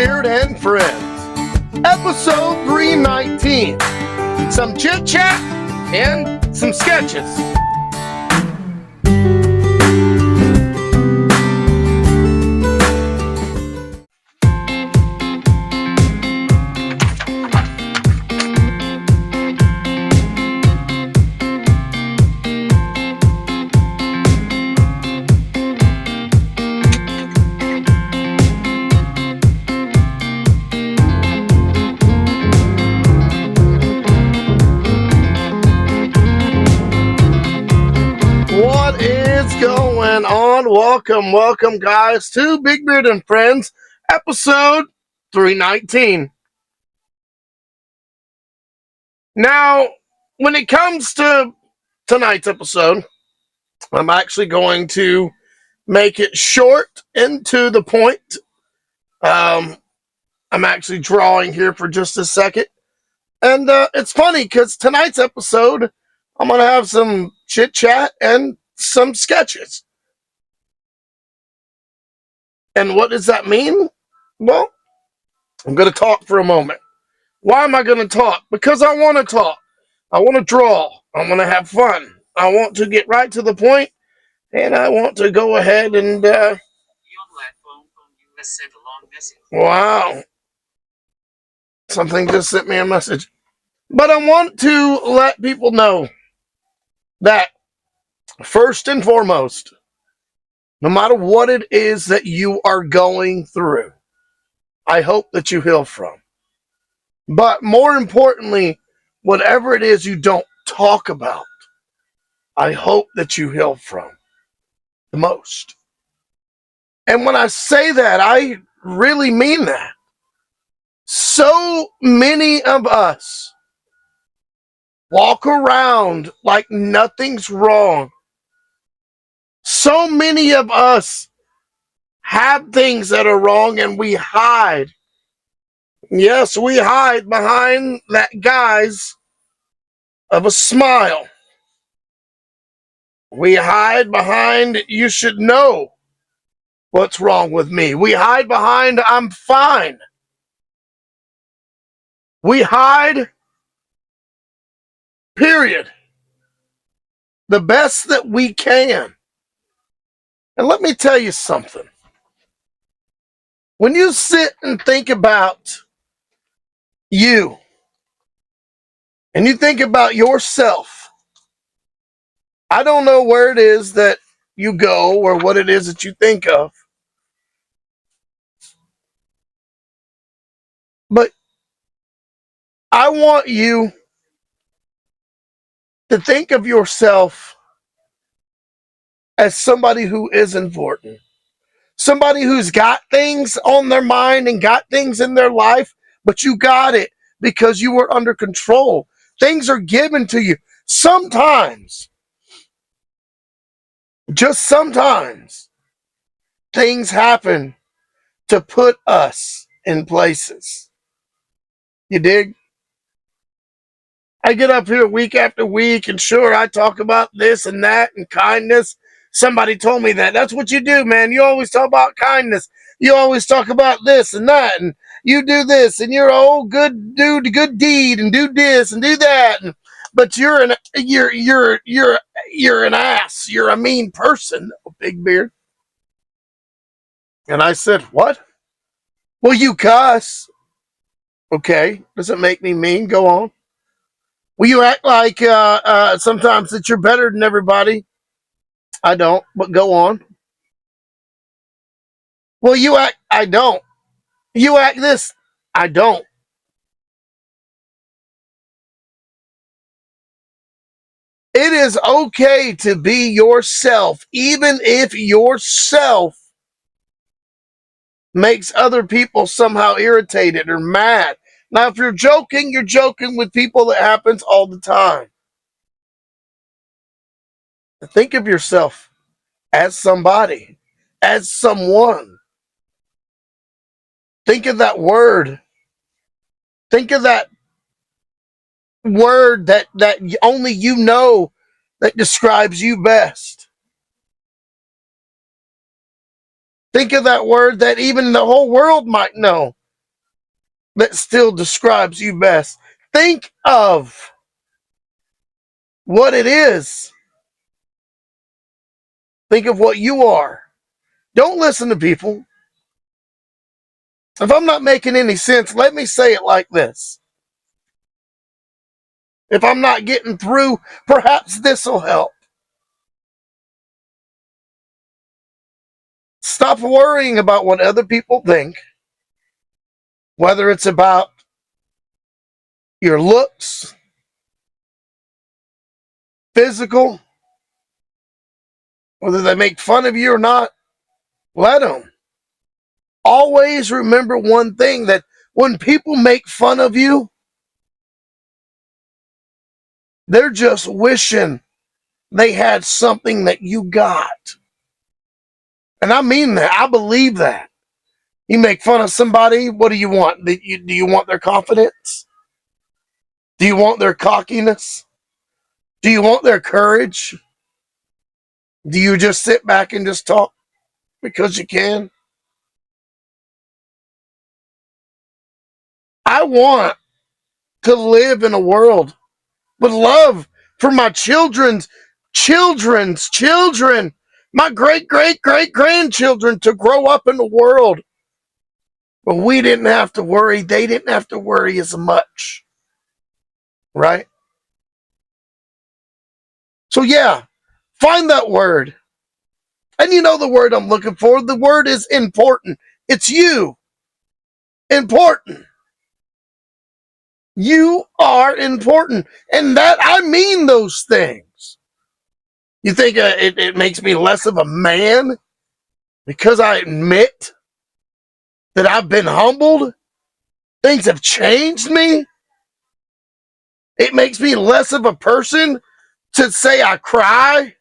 Beard and Friends, episode 319. Some chit-chat and some sketches. What is going on? Welcome, guys, to Big Beard and Friends, episode 319. Now, when it comes to tonight's episode, I'm actually going to make it short and to the point. I'm actually drawing here for just a second. And it's funny because tonight's episode, I'm going to have some chit-chat and some sketches. And what does that mean? Well, I'm going to talk for a moment. Why am I going to talk? Because I want to talk. I want to draw. I want to have fun. I want to get right to the point, and I want to go ahead and... Wow. Something just sent me a message. But I want to let people know that, first and foremost, no matter what it is that you are going through, I hope that you heal from. But more importantly, whatever it is you don't talk about, I hope that you heal from the most. And when I say that, I really mean that. So many of us walk around like nothing's wrong. So many of us have things that are wrong and we hide. Yes, we hide behind that guise of a smile. We hide behind, you should know what's wrong with me. We hide behind, I'm fine. We hide, period. The best that we can. And let me tell you something. When you sit and think about you, and you think about yourself, I don't know where it is that you go or what it is that you think of, but I want you to think of yourself as somebody who is important. Somebody who's got things on their mind and got things in their life, but you got it because you were under control. Things are given to you. Sometimes, just sometimes, things happen to put us in places. You dig? I get up here week after week, and sure, I talk about this and that and kindness. Somebody told me that. That's what you do, man. You always talk about kindness. You always talk about this and that, and you do this, and you're oh good dude, good deed, and do this and do that. But you're an ass. You're a mean person, Big Beard. And I said, what? Well, you cuss. Okay, does it make me mean? Go on. Well, you act like sometimes that you're better than everybody. I don't, but go on. Well, you act, I don't. You act this, I don't. It is okay to be yourself, even if yourself makes other people somehow irritated or mad. Now, if you're joking with people. That happens all the time. Think of yourself as somebody, as someone. Think of that word. Think of that word that only you know that describes you best. Think of that word that even the whole world might know that still describes you best. Think of what it is. Think of what you are. Don't listen to people. If I'm not making any sense, let me say it like this. If I'm not getting through, perhaps this will help. Stop worrying about what other people think, whether it's about your looks, physical, whether they make fun of you or not. Let them. Always remember one thing, that when people make fun of you, they're just wishing they had something that you got. And I mean that. I believe that. You make fun of somebody, what do you want? Do you want their confidence? Do you want their cockiness? Do you want their courage? Do you just sit back and just talk because you can? I want to live in a world with love for my children's children, my great grandchildren, to grow up in a world where we didn't have to worry, they didn't have to worry as much. Right? So yeah, find that word. And you know the word I'm looking for. The word is important. It's you. Important. You are important. And that, I mean those things. You think it makes me less of a man because I admit that I've been humbled? Things have changed me? It makes me less of a person to say I cry?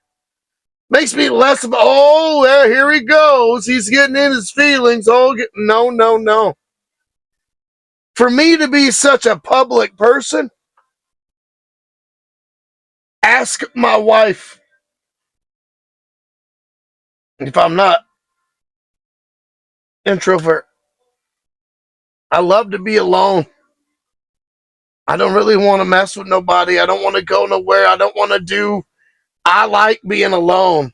Makes me less of, oh, here he goes. He's getting in his feelings. Oh, no, no, no. For me to be such a public person, ask my wife if I'm not introvert. I love to be alone. I don't really want to mess with nobody. I don't want to go nowhere. I don't want to do. I like being alone.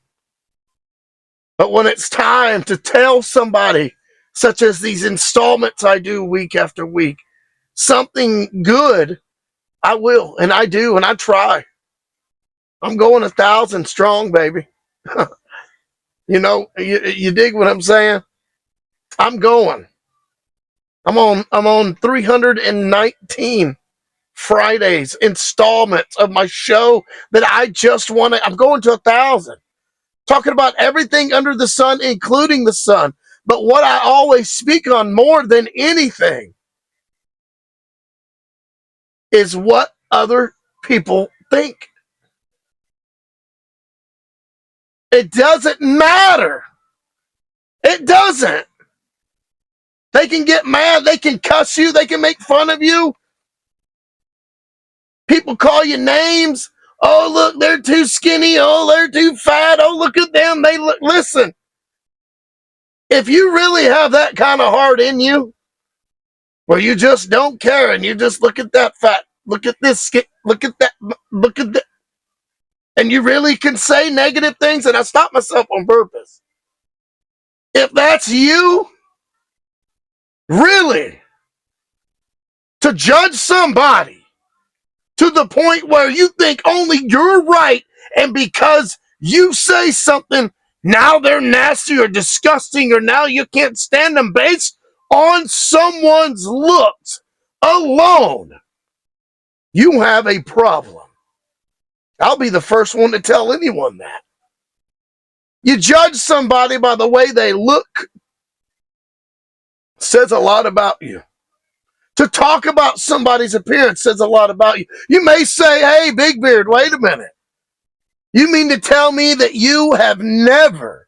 But when it's time to tell somebody, such as these installments I do week after week, something good, I will, and I do, and I try. I'm going 1,000 strong, baby. You dig what I'm saying? I'm going. I'm on 319 Fridays installments of my show that I just want to. I'm going to 1,000. Talking about everything under the sun, including the sun. But what I always speak on more than anything is what other people think. It doesn't matter. It doesn't. They can get mad. They can cuss you. They can make fun of you. People call you names. Oh, look, they're too skinny. Oh, they're too fat. Oh, look at them. They look. Listen, if you really have that kind of heart in you, where you just don't care and you just look at that fat, look at this skin, look at that, look at that, and you really can say negative things, and I stop myself on purpose. If that's you, really, to judge somebody to the point where you think only you're right, and because you say something, now they're nasty or disgusting, or now you can't stand them based on someone's looks alone, you have a problem. I'll be the first one to tell anyone that. You judge somebody by the way they look says a lot about you. To talk about somebody's appearance says a lot about you. You may say, hey, Big Beard, wait a minute. You mean to tell me that you have never,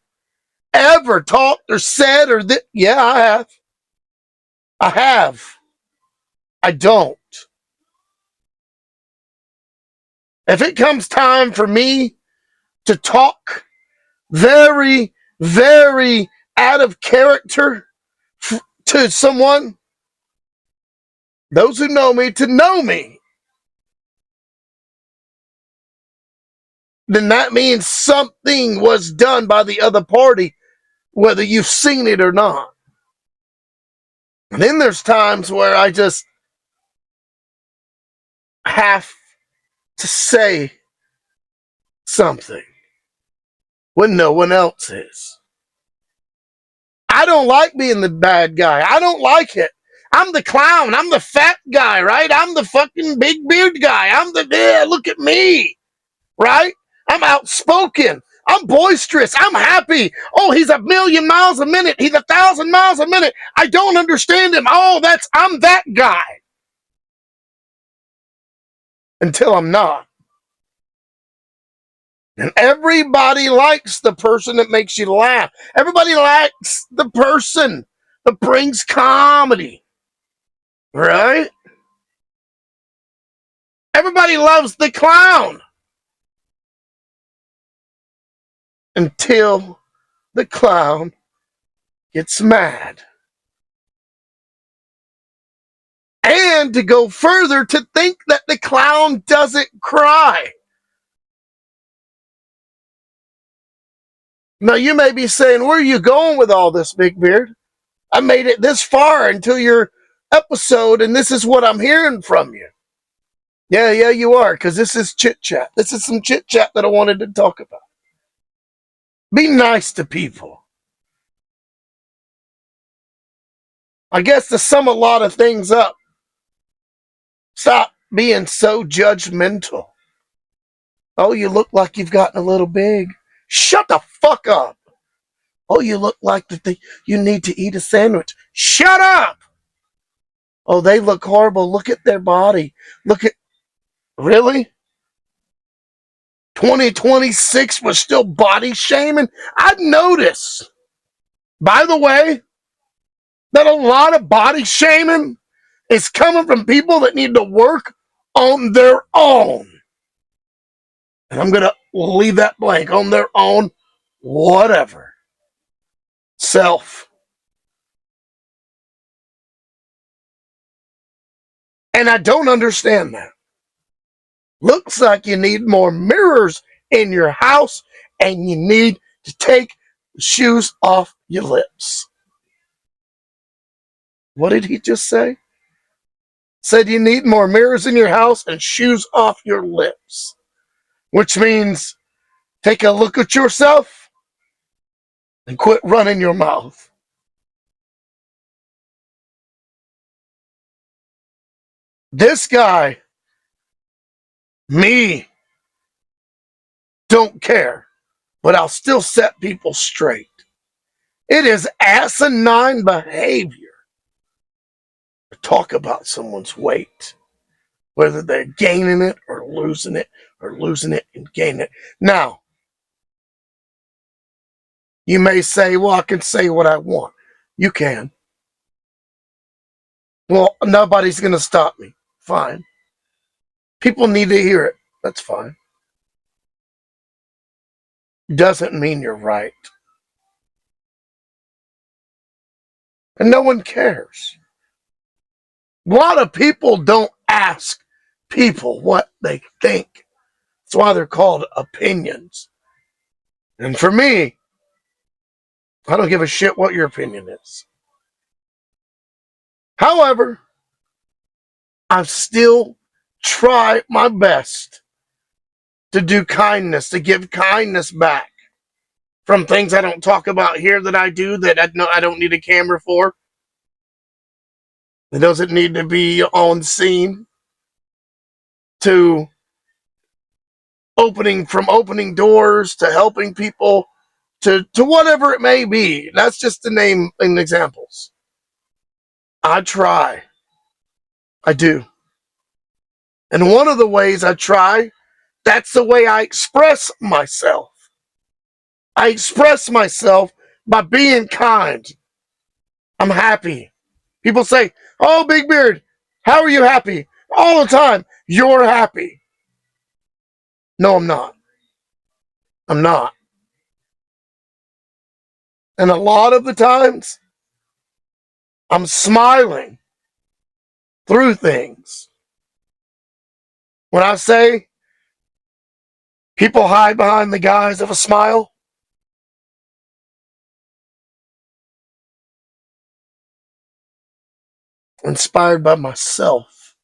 ever talked or said or that? Yeah, I have. I have. I don't. If it comes time for me to talk very, very out of character to someone, those who know me to know me, then that means something was done by the other party, whether you've seen it or not. And then there's times where I just have to say something when no one else is. I don't like being the bad guy. I don't like it. I'm the clown. I'm the fat guy, right? I'm the fucking big beard guy. I'm the, yeah, look at me, right? I'm outspoken. I'm boisterous. I'm happy. Oh, he's 1,000,000 miles a minute. He's 1,000 miles a minute. I don't understand him. Oh, I'm that guy. Until I'm not. And everybody likes the person that makes you laugh. Everybody likes the person that brings comedy, right? Everybody loves the clown until the clown gets mad. And to go further, to think that the clown doesn't cry. Now, you may be saying, where are you going with all this, Big Beard? I made it this far into your episode, and this is what I'm hearing from you. Yeah, you are, because this is chit-chat. This is some chit-chat that I wanted to talk about. Be nice to people. I guess to sum a lot of things up, stop being so judgmental. Oh, you look like you've gotten a little big. Shut the fuck up. Oh, you look like you need to eat a sandwich. Shut up. Oh, they look horrible. Look at their body. Look at... Really? 2026 was still body shaming? I've noticed, by the way, that a lot of body shaming is coming from people that need to work on their own. And I'm going to leave that blank. On their own, whatever. Self. And I don't understand that. Looks like you need more mirrors in your house, and you need to take the shoes off your lips. What did he just say? Said you need more mirrors in your house and shoes off your lips. Which means take a look at yourself and quit running your mouth. This guy, me, don't care, but I'll still set people straight. It is asinine behavior to talk about someone's weight, whether they're gaining it or losing it and gaining it. Now, you may say, well, I can say what I want. You can. Well, nobody's going to stop me. Fine. People need to hear it. That's fine. Doesn't mean you're right. And no one cares. A lot of people don't ask people what they think. That's why they're called opinions. And for me, I don't give a shit what your opinion is. However, I still try my best to do kindness, to give kindness back from things I don't talk about here that I do that I don't need a camera for. It doesn't need to be on scene, to opening doors, to helping people, to whatever it may be. That's just to name examples. I try. I do. And one of the ways I try, that's the way I express myself. I express myself by being kind. I'm happy. People say, oh, Big Beard, how are you happy? All the time. You're happy. No, I'm not. I'm not. And a lot of the times, I'm smiling through things. When I say people hide behind the guise of a smile, inspired by myself.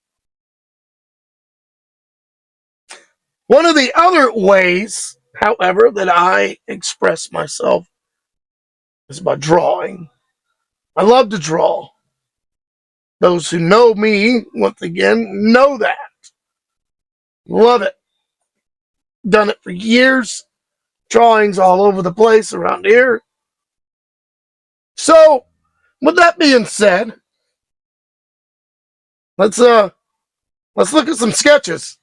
One of the other ways, however, that I express myself is by drawing. I love to draw. Those who know me, once again, know that. Love it. Done it for years. Drawings all over the place around here. So, with that being said, let's look at some sketches.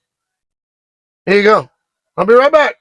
Here you go. I'll be right back.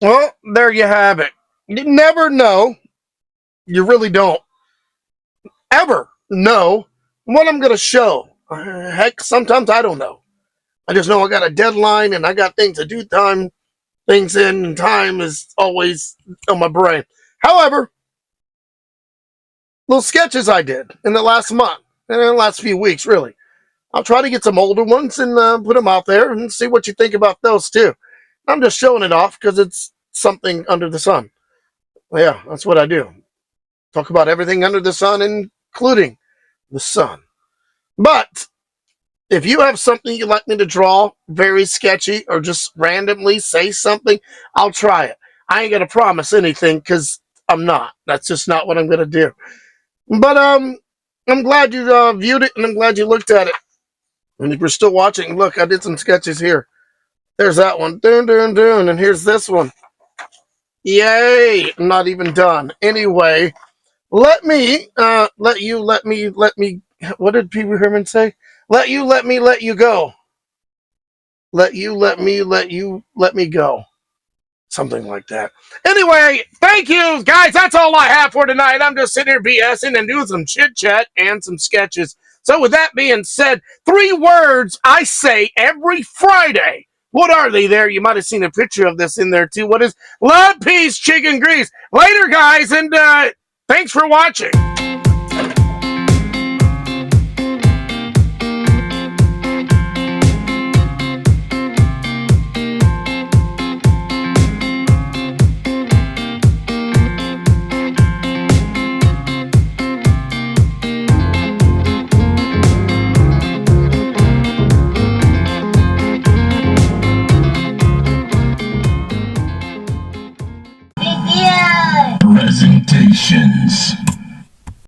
Well, there you have it. You never know. You really don't ever know what I'm going to show. Heck, sometimes I don't know. I just know I got a deadline and I got things to do. Things in, and time is always on my brain. However, little sketches I did in the last month, and in the last few weeks, really. I'll try to get some older ones and put them out there and see what you think about those too. I'm just showing it off because it's something under the sun. Yeah, that's what I do. Talk about everything under the sun, including the sun. But if you have something you'd like me to draw, very sketchy, or just randomly say something, I'll try it. I ain't gonna promise anything because I'm not. That's just not what I'm gonna do. But I'm glad you viewed it, and I'm glad you looked at it. And if you're still watching, look, I did some sketches here. There's that one. Dun, dun, dun. And here's this one. Yay! I'm not even done. Anyway, let me, let me, what did Pee Wee Herman say? Let you go. Let me go. Something like that. Anyway, thank you, guys. That's all I have for tonight. I'm just sitting here BSing and doing some chit-chat and some sketches. So with that being said, 3 words I say every Friday. What are they there? You might have seen a picture of this in there too. What is love, peace, chicken grease? Later, guys, and thanks for watching. Presentations.